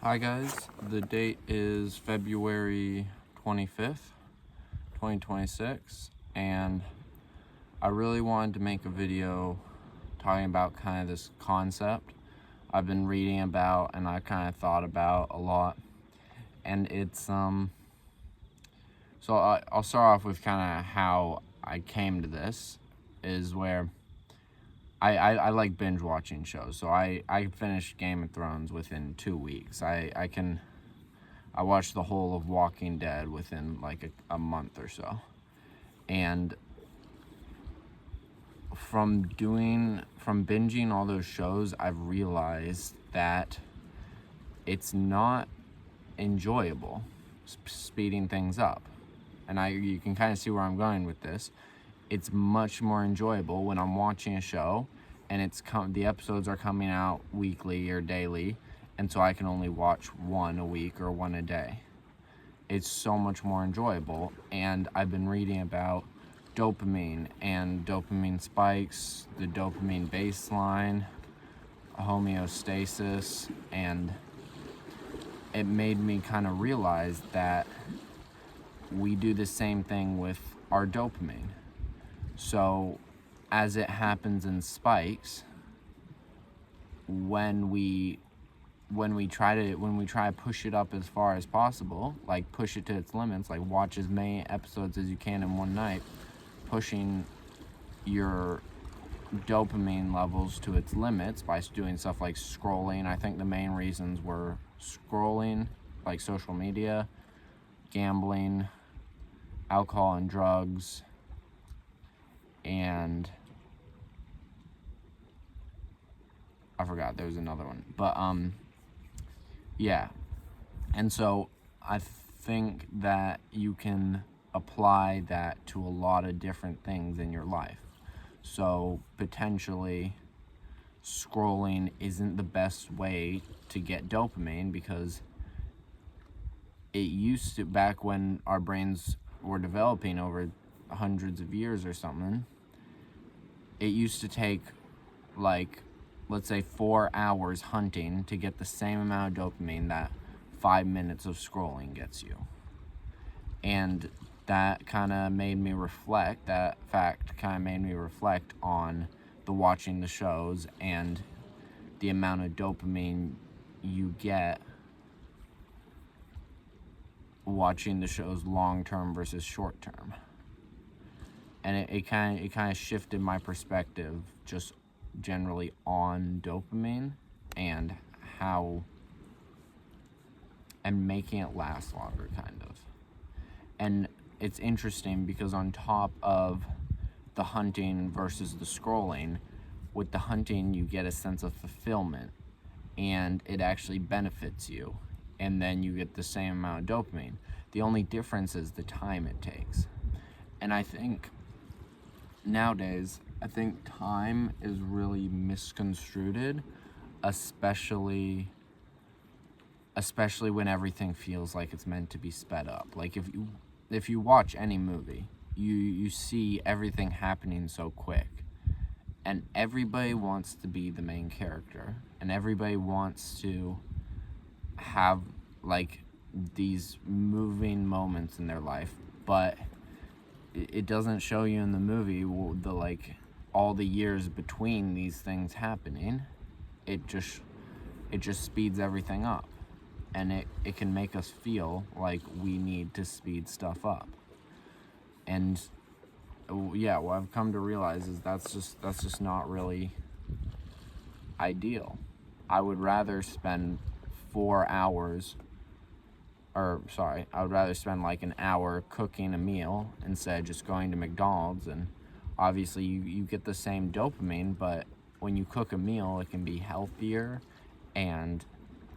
Hi guys, the date is February 25th, 2026, and I really wanted to make a video talking about kind of this concept I've been reading about and I kind of thought about a lot. And it's so I'll start off with kind of how I came to this, is where I like binge watching shows. So I finished Game of Thrones within 2 weeks. I watched the whole of Walking Dead within like a month or so. And from binging all those shows, I've realized that it's not enjoyable speeding things up. And you can kind of see where I'm going with this. It's much more enjoyable when I'm watching a show and the episodes are coming out weekly or daily, and so I can only watch one a week or one a day. It's so much more enjoyable. And I've been reading about dopamine and dopamine spikes, the dopamine baseline, homeostasis, and it made me kind of realize that we do the same thing with our dopamine. So as it happens in spikes, when we try to push it up as far as possible, like push it to its limits, like watch as many episodes as you can in one night, pushing your dopamine levels to its limits by doing stuff like scrolling. I think the main reasons were scrolling, like social media, gambling, alcohol and drugs, and I forgot, there was another one. But yeah. And so I think that you can apply that to a lot of different things in your life. So potentially scrolling isn't the best way to get dopamine, because it used to, back when our brains were developing over hundreds of years or something, it used to take, like, let's say 4 hours hunting to get the same amount of dopamine that 5 minutes of scrolling gets you. And that kind of made me reflect, that fact kind of made me reflect on the watching the shows and the amount of dopamine you get watching the shows long term versus short term. And it kind of shifted my perspective just generally on dopamine and making it last longer, kind of. And it's interesting because on top of the hunting versus the scrolling, with the hunting you get a sense of fulfillment and it actually benefits you, and then you get the same amount of dopamine. The only difference is the time it takes. And I think nowadays, time is really misconstrued, especially when everything feels like it's meant to be sped up. Like if you watch any movie, you see everything happening so quick, and everybody wants to be the main character, and everybody wants to have like these moving moments in their life, but it doesn't show you in the movie all the years between these things happening. It just speeds everything up, and it can make us feel like we need to speed stuff up. And yeah, what I've come to realize is that's just not really ideal. I would rather spend 4 hours, I would rather spend like an hour cooking a meal instead of just going to McDonald's. And obviously you get the same dopamine, but when you cook a meal, it can be healthier and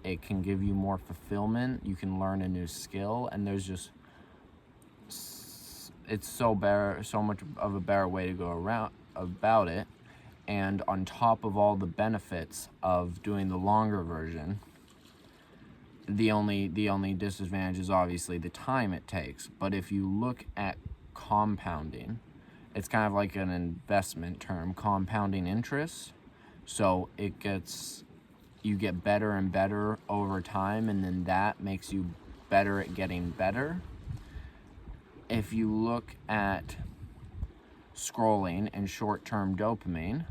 it can give you more fulfillment. You can learn a new skill, and it's so much of a better way to go around about it. And on top of all the benefits of doing the longer version, the only disadvantage is obviously the time it takes. But if you look at compounding, it's kind of like an investment term, compounding interest. So it gets you get better and better over time, and then that makes you better at getting better. If you look at scrolling and short-term dopamine,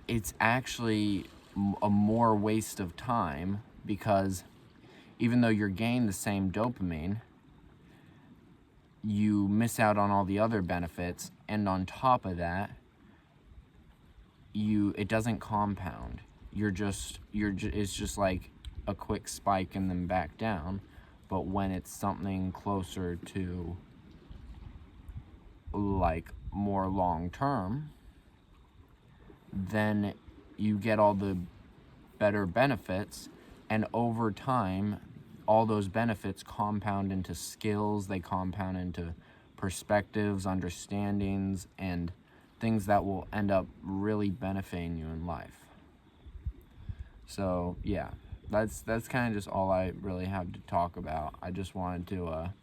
it's actually a more waste of time, because even though you're getting the same dopamine, you miss out on all the other benefits, and on top of that, it doesn't compound. It's just like a quick spike and then back down. But when it's something closer to like more long term, then you get all the better benefits, and over time all those benefits compound into skills, they compound into perspectives, understandings, and things that will end up really benefiting you in life. So yeah, that's kind of just all I really have to talk about. I just wanted to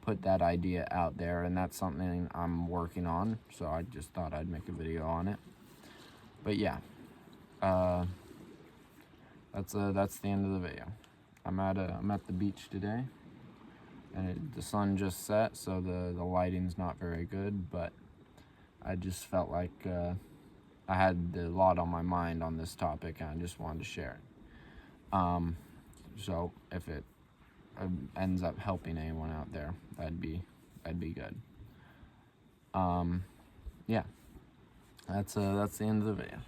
put that idea out there, and that's something I'm working on, so I just thought I'd make a video on it. But yeah, that's the end of the video. I'm at the beach today, and the sun just set, so the lighting's not very good, but I just felt like I had a lot on my mind on this topic, and I just wanted to share it. So if it ends up helping anyone out there, that'd be good. Yeah, that's the end of the video.